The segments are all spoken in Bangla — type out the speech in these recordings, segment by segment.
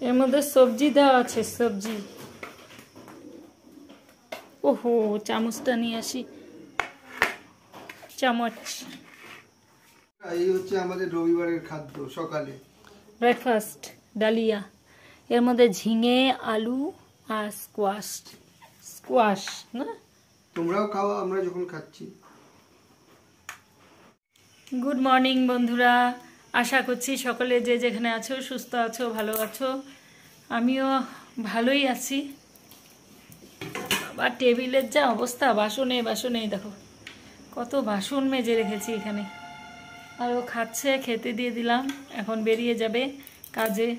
এর মধ্যে সবজি দেওয়া আছে, সবজি। ওহো, চামচটা নিয়ে আসি, চামচ। এই হচ্ছে আমাদের রবিবারের খাদ্য সকালে ব্রেকফাস্ট, ডালিয়া। এর মধ্যে ঝিঙে, আলু আর স্কোয়াশ। স্কোয়াশ না? তোমরাও খাও, আমরা যখন খাচ্ছি। গুড মর্নিং বন্ধুরা, আশা করছি সকলে যে যেখানে আছো সুস্থ আছো, ভালো আছো। আমিও ভালোই আছি। আবার টেবিলের যা অবস্থা, বাসনে বাসনে দেখো কত বাসন মেজে রেখেছি এখানে। আর ও খাচ্ছে, খেতে দিয়ে দিলাম, এখন বেরিয়ে যাবে কাজে।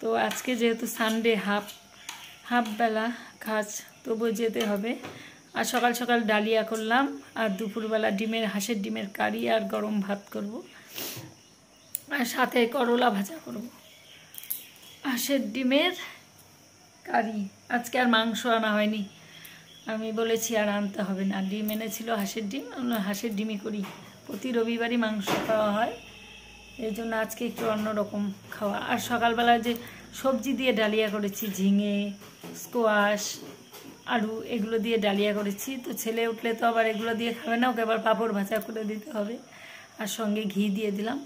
তো আজকে যেহেতু সানডে, হাফ বেলা কাজ, তবু যেতে হবে। আর সকাল সকাল ডালিয়া করলাম, আর দুপুরবেলা হাঁসের ডিমের কারি আর গরম ভাত করব, আর সাথে করলা ভাজা করব। হাঁসের ডিমের কারি। আজকে আর মাংস আনা হয়নি, আমি বলেছি আর আনতে হবে না। ডিম এনেছিল, হাঁসের ডিম, হাঁসের ডিমই করি। প্রতি রবিবারই মাংস খাওয়া হয়, এই জন্য আজকে একটু অন্যরকম খাওয়া। আর সকালবেলা যে সবজি দিয়ে ডালিয়া করেছি, ঝিঙে, স্কোয়াশ, আলু, এগুলো দিয়ে ডালিয়া করেছি। তো ছেলে উঠলে তো আবার এগুলো দিয়ে খাবে না, ওকে আবার পাঁপড় ভাজা করে দিতে হবে, আর সঙ্গে ঘি দিয়ে দিলাম।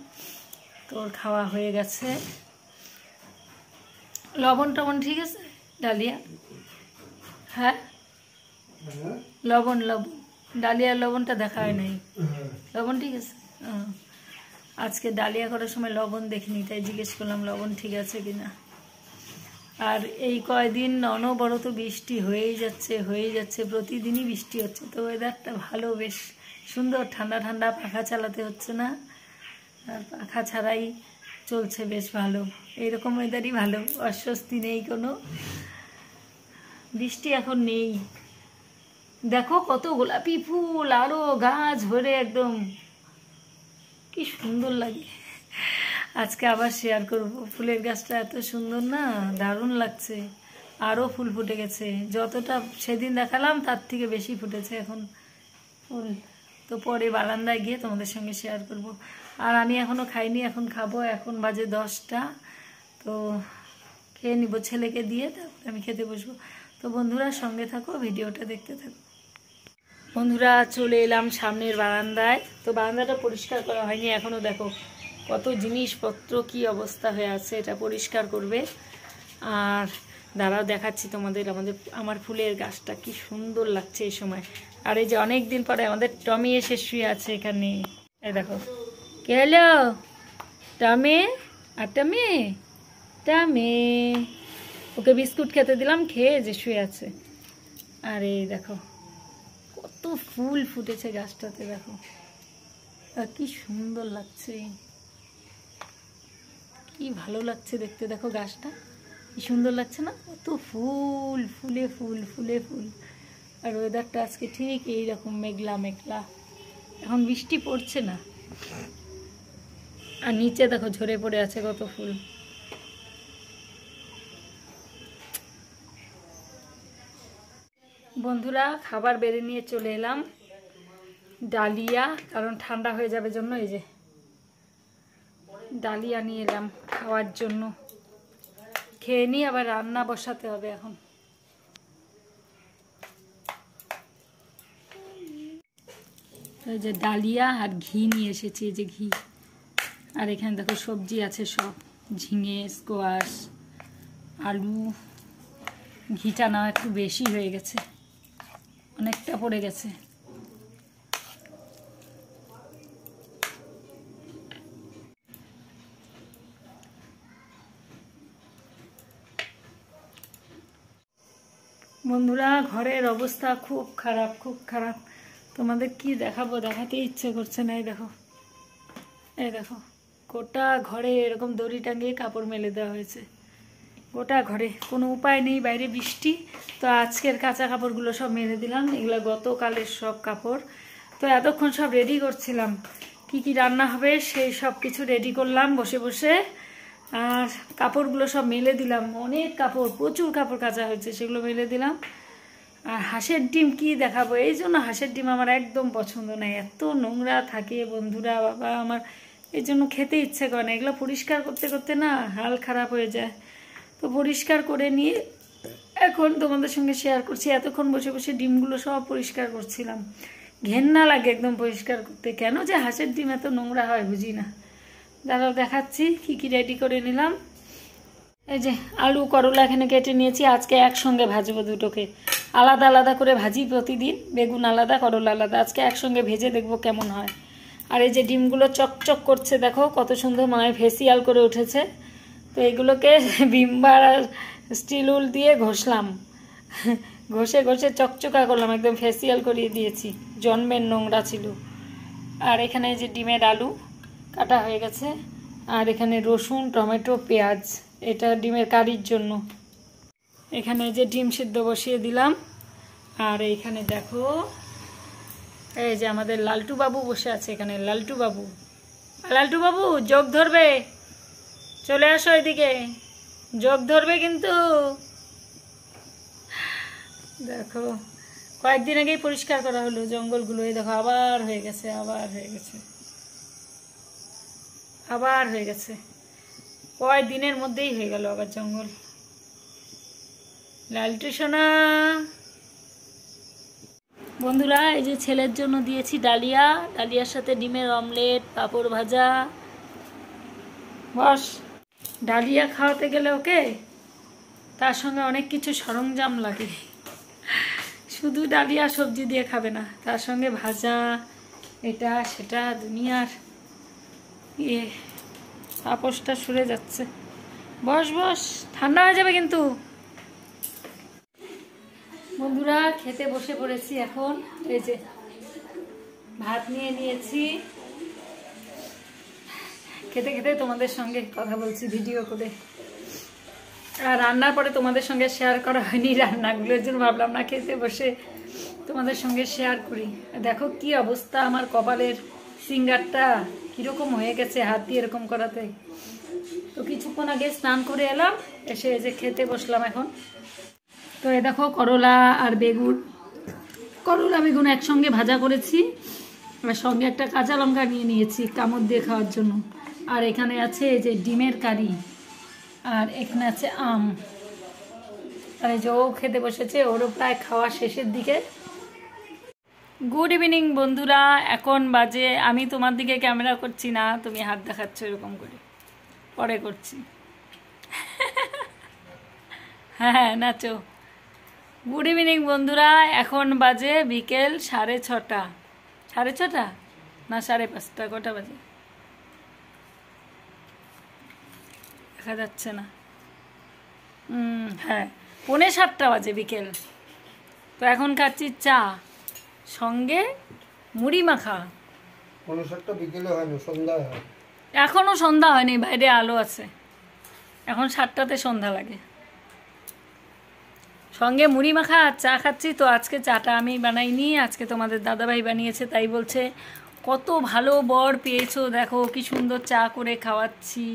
তো ওর খাওয়া হয়ে গেছে। লবণ টবণ ঠিক আছে ডালিয়া? হ্যাঁ, লবণ ডালিয়ার লবণটা দেখা হয় নাই। লবণ ঠিক আছে? আজকে ডালিয়া করার সময় লবণ দেখিনি, তাই জিজ্ঞেস করলাম লবণ ঠিক আছে কিনা। আর এই কয়দিন অনবরত বৃষ্টি হয়েই যাচ্ছে, প্রতিদিনই বৃষ্টি হচ্ছে। তো ওয়েদারটা ভালো, বেশ সুন্দর, ঠান্ডা ঠান্ডা, পাখা চালাতে হচ্ছে না, আর পাখা ছাড়াই চলছে, বেশ ভালো। এইরকম ওয়েদারই ভালো, অস্বস্তি নেই কোনো। বৃষ্টি এখন নেই। দেখো কত গোলাপি ফুল, আরো গাছ ভরে একদম, কি সুন্দর লাগে। আজকে আবার শেয়ার করব, ফুলের গাছটা এত সুন্দর না, দারুণ লাগছে। আরো ফুল ফুটে গেছে, যতটা সেদিন দেখালাম তার থেকে বেশি ফুটেছে এখন ফুল। তো পরে বারান্দায় গিয়ে তোমাদের সঙ্গে শেয়ার করব। আর আমি এখনো খাইনি, এখন খাবো। এখন বাজে 10টা, তো খেয়ে নিব ছেলেকে দিয়ে, তারপরে আমি খেতে বসবো। তো বন্ধুরা সঙ্গে থাকো, ভিডিওটা দেখতে থাকো। বন্ধুরা চলে এলাম সামনের বারান্দায়। তো বারান্দাটা পরিষ্কার করা হয়নি এখনো, দেখো কত জিনিসপত্র, কি অবস্থা হয়ে আছে। এটা পরিষ্কার করবে। আর দাঁড়াও দেখাচ্ছি তোমাদের আমার ফুলের গাছটা কি সুন্দর লাগছে এই সময়। আর এই যে অনেক দিন পরে আমাদের টমি এসে শুয়ে আছে এখানে। এই দেখো, কে হলো? টমি। আর টমি, ওকে বিস্কুট খেতে দিলাম, খেয়ে যে শুয়ে আছে। আর এই দেখো কত ফুল ফুটেছে গাছটাতে, দেখো আর কি সুন্দর লাগছে, কি ভালো লাগছে দেখতে। দেখো গাছটা কি সুন্দর লাগছে না? কত ফুল, ফুলে ফুল। আর ওয়েদারটা আজকে ঠিক এইরকম মেঘলা মেঘলা, এখন বৃষ্টি পড়ছে না। আর নিচে দেখো ঝরে পড়ে আছে কত ফুল। বন্ধুরা খাবার বেড়ে নিয়ে চলে এলাম, ডালিয়া, কারণ ঠান্ডা হয়ে যাবে জন্য এই যে ডালিয়া নিয়ে এলাম খাওয়ার জন্য। খেয়ে নিয়ে আবার রান্না বসাতে হবে এখন। এই যে ডালিয়া আর ঘি নিয়ে এসেছি, এই যে ঘি। আর এখানে দেখো সবজি আছে সব, ঝিঙে, স্কোয়াশ, আলু। ঘিটা না একটু বেশি হয়ে গেছে, অনেকটা পড়ে গেছে। বন্ধুরা ঘরের অবস্থা খুব খারাপ। তোমাদের কি দেখাবো, দেখাতে ইচ্ছে করছে না। এই দেখো গোটা ঘরে এরকম দড়ি টাঙিয়ে কাপড় মেলে দেওয়া হয়েছে, গোটা ঘরে। কোনো উপায় নেই, বাইরে বৃষ্টি। তো আজকের কাঁচা কাপড়গুলো সব মেলে দিলাম, এগুলো গতকালের সব কাপড়। তো এতক্ষণ সব রেডি করছিলাম, কি রান্না হবে সেই সব কিছু রেডি করলাম বসে বসে। আর কাপড়গুলো সব মেলে দিলাম, অনেক কাপড়, প্রচুর কাপড় কাচা হয়েছে, সেগুলো মেলে দিলাম। আর হাঁসের ডিম কি দেখাবো, এই জন্য হাঁসের ডিম আমার একদম পছন্দ নয়, এত নোংরা থাকে বন্ধুরা, বাবা আমার এই জন্য খেতে ইচ্ছে করে না। এগুলো পরিষ্কার করতে করতে না হাল খারাপ হয়ে যায়। তো পরিষ্কার করে নিয়ে এখন তোমাদের সঙ্গে শেয়ার করছি। এতক্ষণ বসে বসে ডিমগুলো সব পরিষ্কার করছিলাম, ঘেন্না লাগে একদম পরিষ্কার করতে। কেন যে হাঁসের ডিম এত নোংরা হয় বুঝি না। দাঁড়াও দেখাচ্ছি কি কি রেডি করে নিলাম। এই যে আলু করলা এখানে কেটে নিয়েছি, আজকে একসঙ্গে ভাজবো দুটোকে, আলাদা আলাদা করে ভাজি প্রতিদিন, বেগুন আলাদা করলা আলাদা, আজকে একসঙ্গে ভেজে দেখবো কেমন হয়। আর এই যে ডিমগুলো চকচক করছে দেখো কত সুন্দর, মায়ের ফেসিয়াল করে উঠেছে। তো এগুলোকে ভিমবার আর স্টিল উল দিয়ে ঘষলাম, ঘষে ঘষে চকচকা করলাম, একদম ফেসিয়াল করিয়ে দিয়েছি, জন্মের নোংরা ছিল। আর এখানে যে ডিমের আলু কাটা হয়ে গেছে, আর এখানে রসুন টমেটো পেঁয়াজ, এটা ডিমের কারির জন্য। এখানে যে ডিম সিদ্ধ বসিয়ে দিলাম। আর এইখানে দেখো এই যে আমাদের লালটু বাবু বসে আছে এখানে, লালটু বাবু, লালটু বাবু যোগ ধরবে, চলে আসো এদিকে, যোগ ধরবে কিন্তু। দেখো কয়েকদিন আগেই পরিষ্কার করা হলো জঙ্গলগুলো, এই দেখো আবার হয়ে গেছে, আবার হয়ে গেছে, আবার হয়ে গেছে, কয়েকদিনের মধ্যেই হয়ে গেল আবার জঙ্গল। লালটু সোনা, বন্ধুরা এই যে ছেলের জন্য দিয়েছি ডালিয়া, ডালিয়ার সাথে ডিমের অমলেট, পাঁপড় ভাজা। বস, ডালিয়া খাওয়াতে গেলে ওকে তার সঙ্গে অনেক কিছু সরঞ্জাম লাগে, শুধু ডালিয়া সবজি দিয়ে খাবে না, তার সঙ্গে ভাজা এটা সেটা দুনিয়ার ইয়ে। তাপসটা সরে যাচ্ছে, বস বস, ঠান্ডা হয়ে যাবে কিন্তু। বন্ধুরা খেতে বসে পড়েছি এখন, এই যে ভাত নিয়ে নিয়েছি, খেতে খেতে তোমাদের সঙ্গে কথা বলছি ভিডিও করে। আর রান্নার পরে তোমাদের সঙ্গে শেয়ার করা হয়নি রান্নাগুলোর জন্য ভাবলাম না খেতে বসে তোমাদের সঙ্গে শেয়ার করি। দেখো কি অবস্থা আমার কপালের, সিঙ্গারটা কিরকম হয়ে গেছে হাত দিয়ে এরকম করাতে। তো কিছুক্ষণ আগে স্নান করে এলাম, এসে এই যে খেতে বসলাম এখন। তো এই দেখো করলা আর বেগুন, করলা বেগুন একসঙ্গে ভাজা করেছি, আর সঙ্গে একটা কাঁচা লঙ্কা নিয়ে নিয়েছি কামড় দিয়ে খাওয়ার জন্য। আর এখানে আছে এই যে ডিমের কারি, আর এখানে আছে আম। আর এই যে ও খেতে বসেছে, ওরও প্রায় খাওয়া শেষের দিকে। গুড ইভিনিং বন্ধুরা, এখন বাজে, আমি তোমার দিকে ক্যামেরা করছি না, তুমি হাত দেখাচ্ছ এরকম করে, পরে করছি। হ্যাঁ নাচো। গুড ইভিনিং বন্ধুরা, এখন বাজে বিকেল 6:30, 6:30 না 5:30, কটা বাজে দেখা যাচ্ছে না, হ্যাঁ 6:45 বাজে বিকেল। তো এখন খাচ্ছি চা, সঙ্গে মুড়ি মাখা। 7:45 বিকেলে হয় না, সন্ধ্যা হয়। এখনো সন্ধ্যা হয়নি, বাইরে আলো আছে, এখন 7টাতে সন্ধ্যা লাগে। সঙ্গে মুড়ি মাখা আর চা খাচ্ছি। তো আজকে চাটা আমি বানাইনি, আজকে তোমাদের দাদাভাই বানিয়েছে, তাই বলছে কত ভালো বর পেয়েছো, দেখো কি সুন্দর চা করে খাওয়াচ্ছি।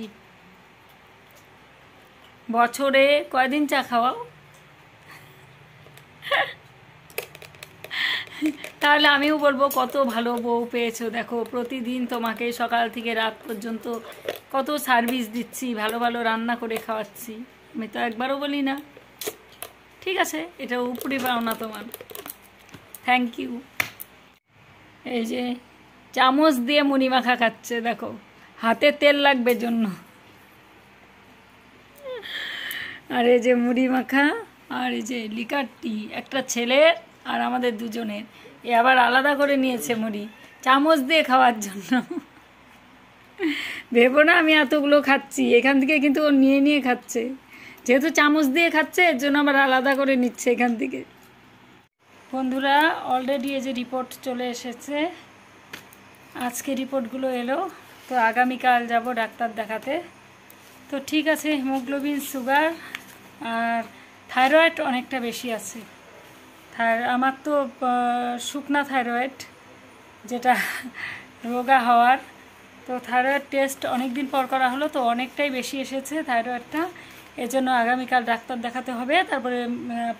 বছরে কয়দিন চা খাওয়াও? তাহলে আমিও বলবো কত ভালো বউ পেয়েছো, দেখো প্রতিদিন তোমাকে সকাল থেকে রাত পর্যন্ত কত সার্ভিস দিচ্ছি, ভালো ভালো রান্না করে খাওয়াচ্ছি, আমি তো একবারও বলি না। ঠিক আছে, এটা উপরে পাওনা তোমার, থ্যাংক ইউ। এই যে চামচ দিয়ে মুড়ি মাখা খাচ্ছে, দেখো হাতে তেল লাগবে জন্য। আর এই যে মুড়ি মাখা, আর এই যে লিকার টি, একটা ছেলের আর আমাদের দুজনের। এ আবার আলাদা করে নিয়েছে মুড়ি, চামচ দিয়ে খাওয়ার জন্য। ভেবো না আমি এতগুলো খাচ্ছি, এখান থেকে কিন্তু ও নিয়ে নিয়ে খাচ্ছে, যেহেতু চামচ দিয়ে খাচ্ছে এর জন্য আবার আলাদা করে নিচ্ছে এখান থেকে। বন্ধুরা অলরেডি এই যে রিপোর্ট চলে এসেছে, আজকে রিপোর্টগুলো এলো, তো আগামীকাল যাব ডাক্তার দেখাতে। তো ঠিক আছে, হিমোগ্লোবিন, সুগার আর থাইরয়েড অনেকটা বেশি আছে। আমার তো শুকনা থাইরয়েড, যেটা রোগা হওয়ার। তো থাইরয়েড টেস্ট অনেক দিন পর করা হলো, তো অনেকটাই বেশি এসেছে থাইরয়েডটা, এজন্য আগামীকাল ডাক্তার দেখাতে হবে। তারপরে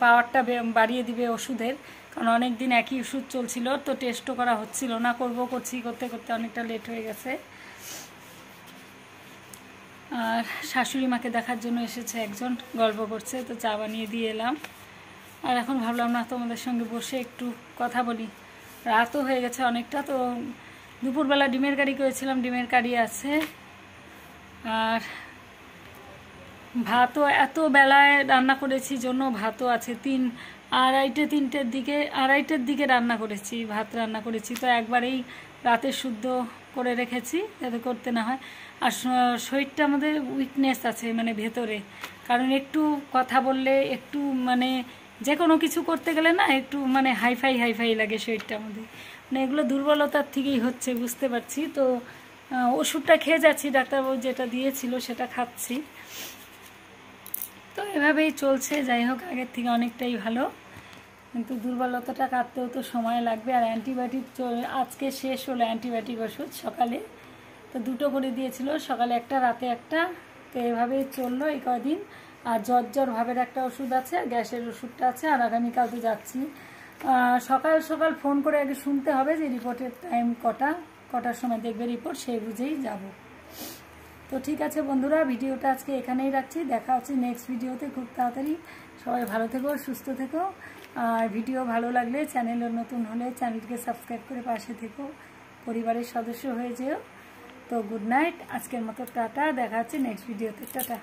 পাওয়ারটা বাড়িয়ে দিবে ওষুধের, কারণ অনেক দিন একই ওষুধ চলছিল, তো টেস্টও করা হচ্ছিল না, করতে করতে অনেকটা লেট হয়ে গেছে। আর শাশুড়ি মাকে দেখার জন্য এসেছে একজন, গল্প করছে, তো চা বানিয়ে দিয়ে এলাম। আর এখন ভাবলাম না তোমাদের সঙ্গে বসে একটু কথা বলি, রাতও হয়ে গেছে অনেকটা। তো দুপুরবেলা ডিমের কারি করেছিলাম, ডিমের কারি আছে। আর ভাতও এত বেলায় রান্না করেছি জন্য ভাতও আছে, আড়াইটের দিকে রান্না করেছি, ভাত রান্না করেছি। তো একবারেই রাতে শুদ্ধ করে রেখেছি যাতে করতে না হয়। আর শরীরটা আমাদের উইকনেস আছে মানে ভেতরে, কারণ একটু কথা বললে একটু মানে যে কোনো কিছু করতে গেলে না একটু মানে হাইফাই লাগে শরীরটা আমাদের, মানে এগুলো দুর্বলতার থেকেই হচ্ছে বুঝতে পারছি। তো ওষুধটা খেয়ে যাচ্ছি, ডাক্তারবাবু যেটা দিয়েছিল সেটা খাচ্ছি। তো এভাবেই চলছে, যাই হোক আগের থেকে অনেকটাই ভালো, কিন্তু দুর্বলতাটা কাটতেও তো সময় লাগবে। আর অ্যান্টিবায়োটিক আজকে শেষ হলো অ্যান্টিবায়োটিক ওষুধ সকালে, তো 2টো করে দিয়েছিল, সকালে একটা রাতে একটা। তো এভাবেই চললো এই কদিন। আর জ্বর ভাবের একটা ওষুধ আছে, আর গ্যাসের ওষুধটা আছে। আর আগামীকাল তো যাচ্ছি, সকাল সকাল ফোন করে আগে শুনতে হবে যে রিপোর্টের টাইম কটার সময় দেখবে রিপোর্ট, সেই বুঝেই যাব। তো ঠিক আছে বন্ধুরা, ভিডিওটা আজকে এখানেই রাখছি, দেখা হচ্ছে নেক্সট ভিডিওতে খুব তাড়াতাড়ি। সবাই ভালো থেকো, সুস্থ থেকো। আর ভিডিও ভালো লাগলে, চ্যানেলে নতুন হলে চ্যানেলকে সাবস্ক্রাইব করে পাশে থেকো, পরিবারের সদস্য হয়ে যেও। তো গুড নাইট, আজকের মতো টাটা, দেখা হচ্ছে নেক্সট ভিডিওতে, টাটা।